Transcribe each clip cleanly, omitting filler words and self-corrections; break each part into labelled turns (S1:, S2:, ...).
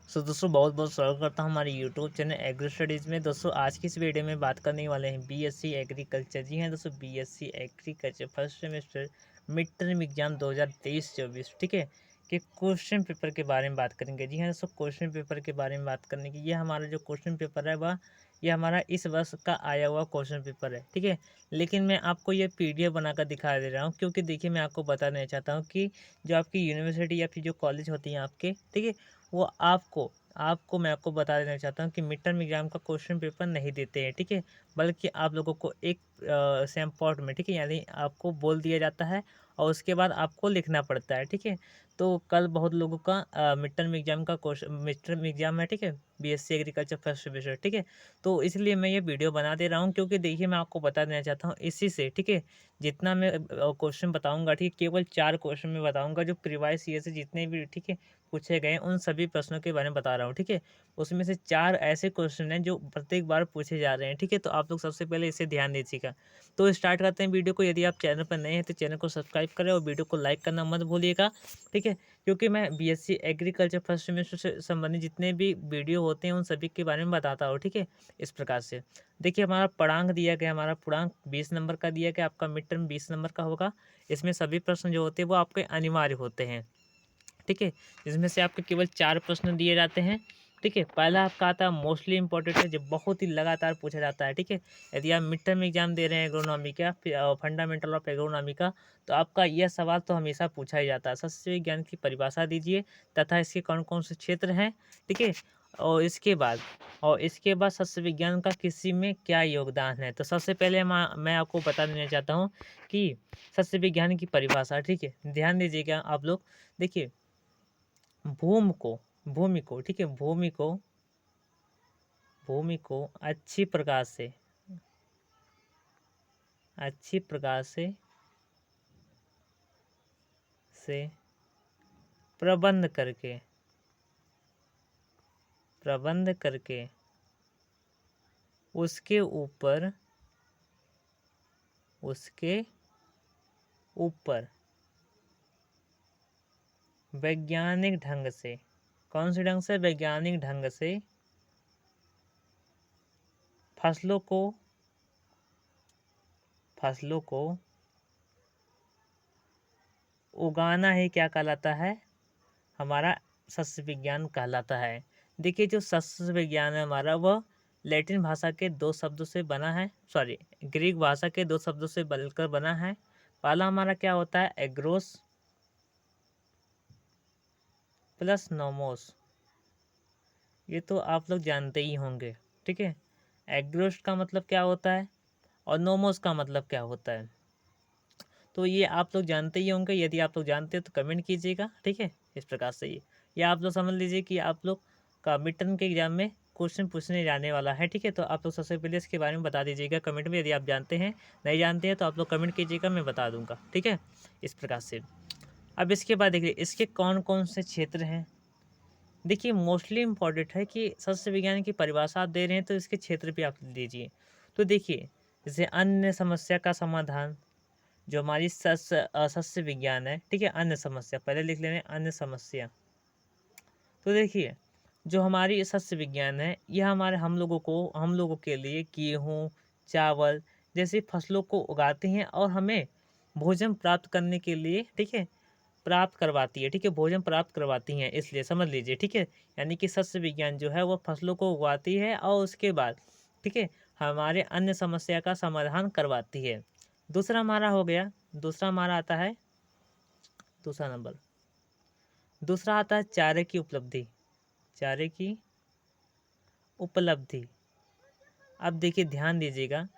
S1: दोस्तों बहुत बहुत स्वागत करता हूँ हमारे यूट्यूब चैनल एग्री स्टडीज़ में। दोस्तों आज की इस वीडियो में बात करने वाले हैं बीएससी एग्रीकल्चर। जी हैं दोस्तों, BSc agriculture first semester mid term exam 2023-24, ठीक है, कि क्वेश्चन पेपर के बारे में बात करेंगे। जी हाँ दोस्तों, क्वेश्चन पेपर के बारे में बात करने की, ये हमारा जो क्वेश्चन पेपर है वह ये हमारा इस वर्ष का आया हुआ क्वेश्चन पेपर है, ठीक है। लेकिन मैं आपको ये पीडीएफ बनाकर दिखा दे रहा हूँ, क्योंकि देखिए मैं आपको बताना चाहता हूँ कि जो आपकी यूनिवर्सिटी या फिर जो कॉलेज होती हैं आपके, ठीक है, वो आपको आपको मैं आपको बता देना चाहता हूँ कि मिड टर्म एग्जाम का क्वेश्चन पेपर नहीं देते हैं, ठीक है। बल्कि आप लोगों को एक सेम पॉट में, ठीक है, यानी आपको बोल दिया जाता है और उसके बाद आपको लिखना पड़ता है, ठीक है। तो कल बहुत लोगों का मिड टर्म एग्जाम का क्वेश्चन मिड टर्म एग्जाम है, ठीक है, बीएससी एग्रीकल्चर फर्स्ट सेमेस्टर, ठीक है। तो इसलिए मैं ये वीडियो बना दे रहा हूँ, क्योंकि देखिए मैं आपको बता देना चाहता हूँ इसी से, ठीक है, जितना मैं क्वेश्चन बताऊँगा, ठीक है, केवल 4 क्वेश्चन में बताऊँगा जो प्रीवियस ईयर से जितने भी, ठीक है, पूछे गए हैं, उन सभी प्रश्नों के बारे में बता रहा हूँ, ठीक है। उसमें से 4 ऐसे क्वेश्चन हैं जो प्रत्येक बार पूछे जा रहे हैं, ठीक है। तो आप लोग सबसे पहले इसे ध्यान दीजिएगा। तो स्टार्ट करते हैं वीडियो को। यदि आप चैनल पर नए हैं तो चैनल को सब्सक्राइब करें और वीडियो को लाइक करना मत भूलिएगा, ठीक है। क्योंकि मैं बीएससी एग्रीकल्चर फर्स्ट सेमेस्टर से संबंधित जितने भी वीडियो होते हैं उन सभी के बारे में बताता हूँ, ठीक है। इस प्रकार से देखिए, हमारा पूर्णांक दिया गया, हमारा पूर्णांक 20 नंबर का दिया गया, आपका मिड टर्म 20 नंबर का होगा। इसमें सभी प्रश्न जो होते हैं वो आपके अनिवार्य होते हैं, ठीक है। इसमें से आपके केवल 4 प्रश्न दिए जाते हैं, ठीक है। पहला आपका आता है मोस्टली इंपॉर्टेंट है, जो बहुत ही लगातार पूछा जाता है, ठीक है। यदि आप मिड टर्म एग्जाम दे रहे हैं एग्रोनॉमी का, फंडामेंटल ऑफ एग्रोनॉमी का, तो आपका यह सवाल तो हमेशा पूछा ही जाता है, सस्य विज्ञान की परिभाषा दीजिए तथा इसके कौन कौन से क्षेत्र हैं, ठीक है। और इसके बाद सस्य विज्ञान का किसी में क्या योगदान है। तो सबसे पहले मैं आपको बता देना चाहता हूँ कि सस्य विज्ञान की परिभाषा, ठीक है, ध्यान दीजिएगा आप लोग। देखिए, भूमि को भूमि को, ठीक है, भूमि को अच्छी प्रकार से प्रबंध करके उसके ऊपर वैज्ञानिक ढंग से, कौन से ढंग से, वैज्ञानिक ढंग से फसलों को उगाना ही क्या कहलाता है, हमारा सस्य विज्ञान कहलाता है। देखिए, जो सस्य विज्ञान है हमारा, वह लैटिन भाषा के 2 शब्दों से बना है, सॉरी, ग्रीक भाषा के 2 शब्दों से बनकर बना है। पहला हमारा क्या होता है, एग्रोस प्लस नोमोस। ये तो आप लोग जानते ही होंगे, ठीक है। एग्रोस का मतलब क्या होता है और नोमोस का मतलब क्या होता है, तो ये आप लोग जानते ही होंगे। यदि आप लोग जानते हैं तो कमेंट कीजिएगा, ठीक है। इस प्रकार से ये आप लोग समझ लीजिए कि आप लोग का मिड टर्म के एग्जाम में क्वेश्चन पूछने जाने वाला है, ठीक है। तो आप लोग सबसे पहले इसके बारे में बता दीजिएगा कमेंट में, यदि आप जानते हैं। नहीं जानते हैं तो आप लोग कमेंट कीजिएगा, मैं बता दूंगा, ठीक है। इस प्रकार से अब इसके बाद देखिए इसके कौन कौन से क्षेत्र हैं। देखिए, मोस्टली इम्पॉर्टेंट है कि सस्य विज्ञान की परिभाषा आप दे रहे हैं तो इसके क्षेत्र भी आप दीजिए। तो देखिए, जैसे अन्य समस्या का समाधान, जो हमारी सस्य विज्ञान है, ठीक है, अन्य समस्या पहले लिख लेंगे, अन्य समस्या। तो देखिए, जो हमारी सस्य विज्ञान है, यह हमारे हम लोगों के लिए गेहूँ, चावल जैसी फसलों को उगाते हैं और हमें भोजन प्राप्त करने के लिए, ठीक है, प्राप्त करवाती है, ठीक है, भोजन प्राप्त करवाती हैं, इसलिए समझ लीजिए, ठीक है। यानी कि सस्य विज्ञान जो है वो फसलों को उगाती है और उसके बाद, ठीक है, हमारे अन्य समस्या का समाधान करवाती है। दूसरा हमारा हो गया, दूसरा हमारा आता है, दूसरा नंबर, दूसरा आता है चारे की उपलब्धि, चारे की उपलब्धि। अब देखिए ध्यान दीजिएगा,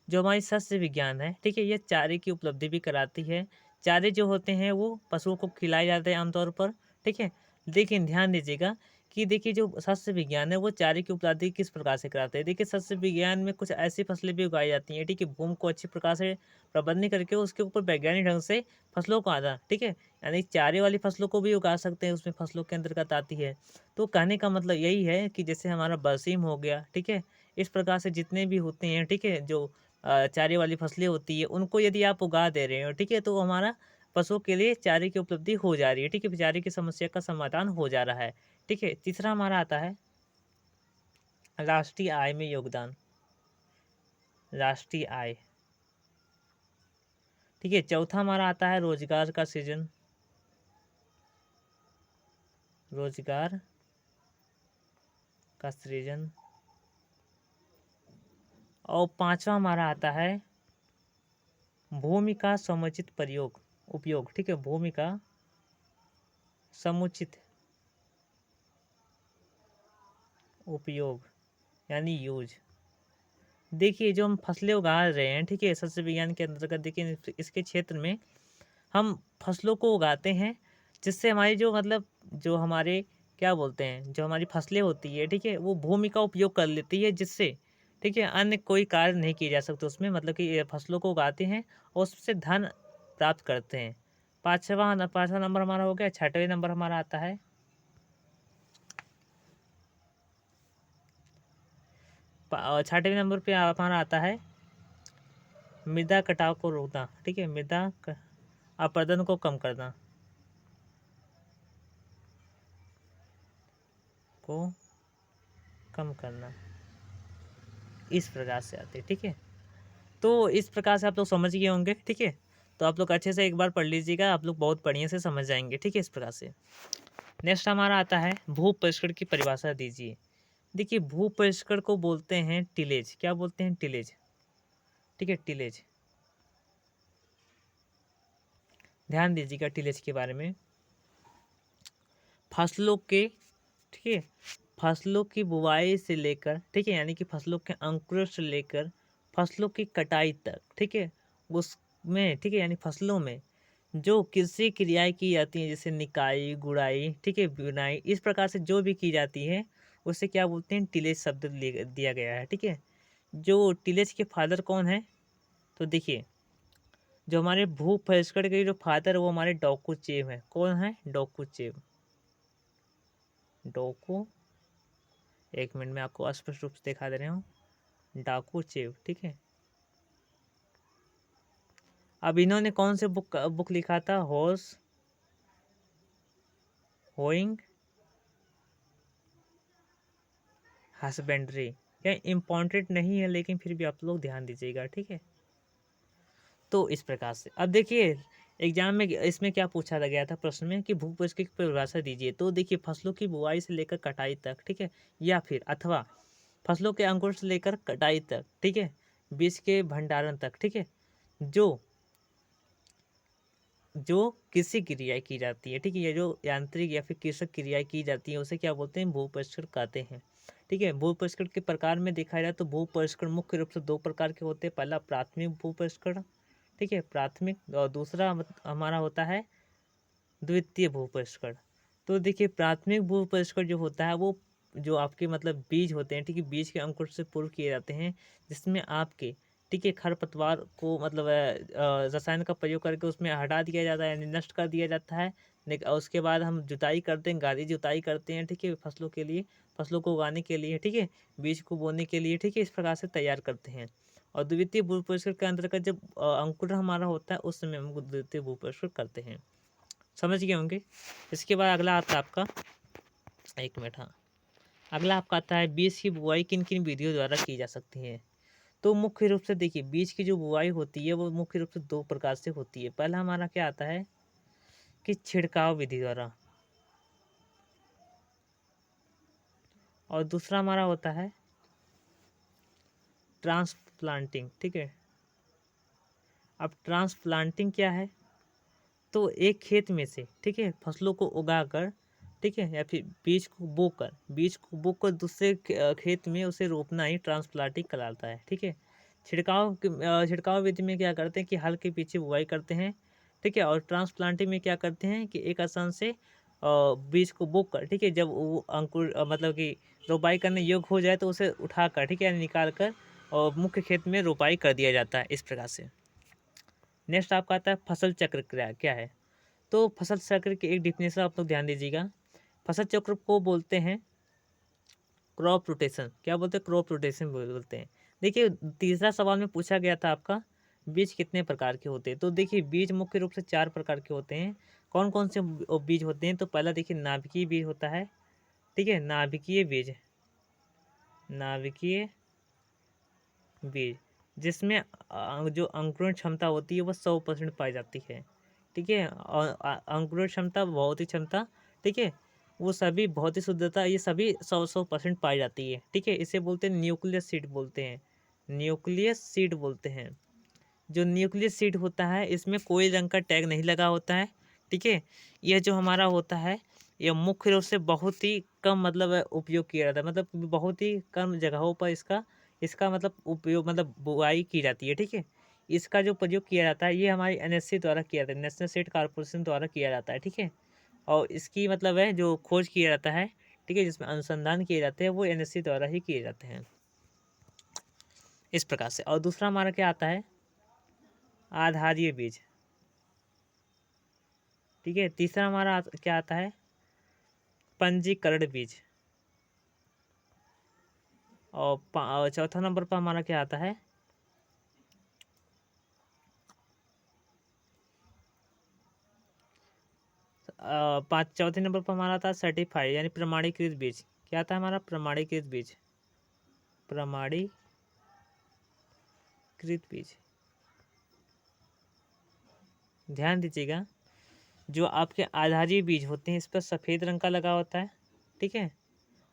S1: जो हमारी सस्य विज्ञान है, ठीक है, ये चारे की उपलब्धि भी कराती है। चारे जो होते हैं वो पशुओं को खिलाए जाते हैं आमतौर पर, ठीक है। लेकिन ध्यान दीजिएगा कि देखिए, जो सस्य विज्ञान है वो चारे की उपलब्धि किस प्रकार से कराते हैं। देखिए, सस्य विज्ञान में कुछ ऐसी फसलें भी उगाई जाती हैं, ठीक है, भूमि को अच्छी प्रकार से प्रबंधन करके उसके ऊपर वैज्ञानिक ढंग से फसलों को आना, ठीक है, यानी चारे वाली फसलों को भी उगा सकते हैं, उसमें फसलों के अंतर्गत आती है। तो कहने का मतलब यही है कि जैसे हमारा बरसीम हो गया, ठीक है, इस प्रकार से जितने भी होते हैं, ठीक है, जो चारे वाली फसलें होती है उनको यदि आप उगा दे रहे हो, ठीक है, तो हमारा पशुओं के लिए चारे की उपलब्धि हो जा रही है, ठीक है, चारे की समस्या का समाधान हो जा रहा है। ठीक है। तीसरा हमारा आता है राष्ट्रीय आय में योगदान, राष्ट्रीय आय। ठीक है। चौथा हमारा आता है रोजगार का सृजन, रोजगार का सृजन। और पांचवा हमारा आता है भूमि का समुचित प्रयोग, उपयोग। ठीक है। भूमि का समुचित उपयोग यानी यूज। देखिए जो हम फसलें उगा रहे हैं, ठीक है, सस्य विज्ञान के अंतर्गत देखिए इसके क्षेत्र में हम फसलों को उगाते हैं जिससे हमारी जो मतलब जो हमारे क्या बोलते हैं, जो हमारी फसलें होती है, ठीक है, वो भूमि का उपयोग कर लेती है जिससे, ठीक है, अन्य कोई कार्य नहीं किए जा सकते उसमें, मतलब कि ये फसलों को उगाते हैं और उससे धन प्राप्त करते हैं। पाँचवा नंबर हमारा हो गया। छठवें नंबर हमारा आता है छठवें नंबर पे हमारा आता है मृदा कटाव को रोकना। ठीक है। अपरदन को कम करना, को कम करना, इस प्रकार से आते हैं। ठीक है। तो इस प्रकार से आप लोग समझ गए होंगे। ठीक है। तो आप लोग अच्छे से एक बार पढ़ लीजिएगा, आप लोग बहुत बढ़िया से समझ जाएंगे। ठीक है। इस प्रकार से नेक्स्ट हमारा आता है भू परिष्करण की परिभाषा दीजिए। देखिए भू परिष्करण को बोलते हैं टिलेज। क्या बोलते हैं? टिलेज। ठीक है। टिलेज, ध्यान दीजिएगा टिलेज के बारे में। फसलों के, ठीक है, फसलों की बुवाई से लेकर, ठीक है, यानी कि फसलों के अंकुरण से लेकर फसलों की कटाई तक, ठीक है, उसमें, ठीक है, यानी फसलों में जो कृषि क्रियाएं की जाती हैं जैसे निकाई, गुड़ाई, ठीक है, बुनाई, इस प्रकार से जो भी की जाती है उसे क्या बोलते हैं? टिलेज शब्द दिया गया है। ठीक है। जो टिलेज के फादर कौन है? तो देखिए जो हमारे भू परिष्करण के जो फादर वो हमारे डोकुचेव है। कौन है? डोकुचेव। डोकू, एक मिनट में आपको स्पष्ट रूप से दिखा दे रहा हूँ, डाकूचेव। ठीक है। अब इन्होंने कौन से बुक लिखा था? Horse hoeing husbandry. क्या इम्पोर्टेंट नहीं है लेकिन फिर भी आप लोग ध्यान दीजिएगा। ठीक है। तो इस प्रकार से अब देखिए एग्जाम में इसमें क्या पूछा गया था प्रश्न में कि भू परिष्करण की परिभाषा दीजिए। तो देखिए फसलों की बुवाई से लेकर कटाई तक, ठीक है, या फिर अथवा फसलों के अंकुर से लेकर कटाई तक, ठीक है, बीज के भंडारण तक, ठीक है, जो जो कृषि क्रियाएं की जाती है, ठीक है, ये जो यांत्रिक या फिर कृषक क्रियाएं की जाती है उसे क्या बोलते हैं? भू परिष्करण कहते हैं। ठीक है। भू परिष्करण के प्रकार में देखा जाए तो भू परिष्करण मुख्य रूप से दो प्रकार के होते हैं। पहला प्राथमिक भू परिष्करण, ठीक है, प्राथमिक, और दूसरा हमारा होता है द्वितीय भू परिष्करण। तो देखिए प्राथमिक भू परिष्करण जो होता है वो जो आपके मतलब बीज होते हैं, ठीक है, बीज के अंकुर से पूर्व किए जाते हैं जिसमें आपके, ठीक है, खरपतवार को मतलब रसायन का प्रयोग करके उसमें हटा दिया जाता है यानी नष्ट कर दिया जाता है। और उसके बाद हम जुताई करते हैं, गादी जुताई करते हैं, ठीक है, फसलों के लिए, फसलों को उगाने के लिए, ठीक है, बीज को बोने के लिए, ठीक है, इस प्रकार से तैयार करते हैं। और द्वितीय भू परिष्करण के अंतर्गत जब अंकुर हमारा होता है उस समय हम द्वितीय भू परिष्करण करते हैं। समझ गए होंगे। इसके बाद अगला आता है आपका, एक मिनट, हाँ, अगला आपका आता है बीज की बुआई किन किन विधियों द्वारा की जा सकती है। तो मुख्य रूप से देखिए बीज की जो बुआई होती है वो मुख्य रूप से दो प्रकार से होती है। पहला हमारा क्या आता है कि छिड़काव विधि द्वारा, और दूसरा हमारा होता है ट्रांसप्लांटिंग। ठीक है। अब ट्रांसप्लांटिंग क्या है? तो एक खेत में से, ठीक है, फसलों को उगाकर, ठीक है, या फिर बीज को बोकर दूसरे खेत में उसे रोपना ही ट्रांसप्लांटिंग कहलाता है। ठीक है। छिड़काव विधि में क्या करते हैं कि हल के पीछे बुआई करते हैं, ठीक है, और ट्रांसप्लांटिंग में क्या करते हैं कि एक स्थान से बीज को बोकर, ठीक है, जब वो अंकुर मतलब कि रोपाई करने योग्य हो जाए तो उसे उठाकर, ठीक है, निकाल कर और मुख्य खेत में रोपाई कर दिया जाता है। इस प्रकार से नेक्स्ट आपका आता है फसल चक्र क्या है। तो फसल चक्र की एक डिफिनेशन आप लोग ध्यान दीजिएगा। फसल चक्र को बोलते हैं क्रॉप रोटेशन। क्या बोलते हैं? क्रॉप रोटेशन बोलते हैं। देखिए तीसरा सवाल में पूछा गया था आपका बीज कितने प्रकार के होते हैं। तो देखिए बीज मुख्य रूप से चार प्रकार के होते हैं। कौन कौन से बीज होते हैं? तो पहला देखिए नाभिकीय बीज होता है, ठीक है, नाभिकीय बीज, नाभिकीय बीज जिसमें जो अंकुरण क्षमता होती है वो 100% पाई जाती है। ठीक है, और अंकुरण क्षमता, भौतिक क्षमता, ठीक है, वो सभी भौतिक शुद्धता, ये सभी 100% पाई जाती है। ठीक है, इसे बोलते हैं न्यूक्लियस सीड बोलते हैं, न्यूक्लियस सीड बोलते हैं। जो न्यूक्लियस सीड होता है इसमें कोई रंग का टैग नहीं लगा होता है। ठीक है, यह जो हमारा होता है यह मुख्य रूप से बहुत ही कम मतलब उपयोग किया जाता है, मतलब बहुत ही कम जगहों पर इसका इसका मतलब उपयोग, मतलब बुआई की जाती है। ठीक है, इसका जो प्रयोग किया जाता है ये हमारी एनएससी द्वारा किया जाता है, नेशनल सीड कॉर्पोरेशन द्वारा किया जाता है। ठीक है, और इसकी मतलब है जो खोज किया जाता है, ठीक है, जिसमें अनुसंधान किए जाते हैं वो एनएससी द्वारा ही किए जाते हैं, इस प्रकार से। और दूसरा हमारा क्या आता है, आधारीय बीज। ठीक है, तीसरा हमारा क्या आता है, पंजीकरण बीज। और चौथा नंबर पर हमारा क्या आता है, चौथे नंबर पर हमारा था सर्टिफाइड यानी प्रमाणीकृत बीज। क्या था हमारा, प्रमाणीकृत बीज, प्रमाणीकृत बीज। ध्यान दीजिएगा, जो आपके आधारी बीज होते हैं इस पर सफ़ेद रंग का लगा होता है। ठीक है,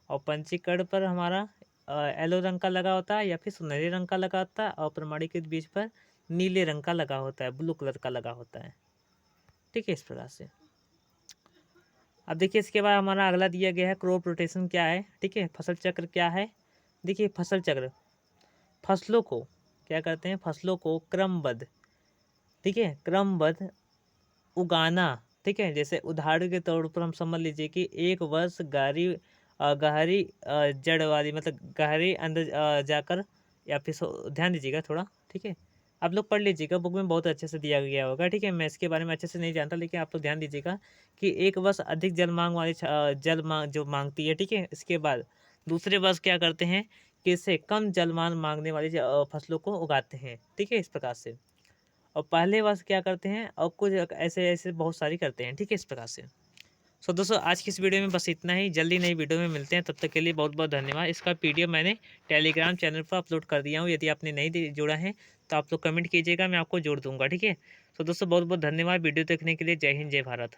S1: और पंचीकरण पर हमारा येलो रंग का लगा होता है या फिर सुनहरे रंग का लगा होता है, और प्रमाणीकृत बीज पर नीले रंग का लगा होता है, ब्लू कलर का लगा होता है। ठीक है, इस प्रकार से। अब देखिए इसके बाद हमारा अगला दिया गया है क्रॉप रोटेशन क्या है। ठीक है, फसल चक्र क्या है। देखिए फसल चक्र, फसलों को क्या करते हैं, फसलों को क्रमबद्ध, ठीक है, क्रमबद्ध उगाना। ठीक है, जैसे उदाहरण के तौर पर हम समझ लीजिए कि एक वर्ष गहरी जड़ वाली, मतलब गहरी अंदर जाकर, या फिर ध्यान दीजिएगा थोड़ा। ठीक है, आप लोग पढ़ लीजिएगा, बुक में बहुत अच्छे से दिया गया होगा। ठीक है, मैं इसके बारे में अच्छे से नहीं जानता, लेकिन आप लोग ध्यान दीजिएगा कि एक वर्ष अधिक जल मांग वाली जल मांग जो मांगती है। ठीक है, इसके बाद दूसरे वर्ष क्या करते हैं कि इससे कम जल मांगने वाली फसलों को उगाते हैं। ठीक है, इस प्रकार से। और पहले वर्ष क्या करते हैं, और कुछ ऐसे ऐसे बहुत सारी करते हैं। ठीक है, इस प्रकार से। सो दोस्तों आज की इस वीडियो में बस इतना ही, जल्दी नई वीडियो में मिलते हैं, तब तक के लिए बहुत बहुत धन्यवाद। इसका पीडीएफ मैंने टेलीग्राम चैनल पर अपलोड कर दिया हूँ, यदि आपने नहीं जोड़ा है तो आप लोग कमेंट कीजिएगा, मैं आपको जोड़ दूंगा। ठीक है, सो दोस्तों बहुत बहुत धन्यवाद वीडियो देखने के लिए। जय हिंद, जय भारत।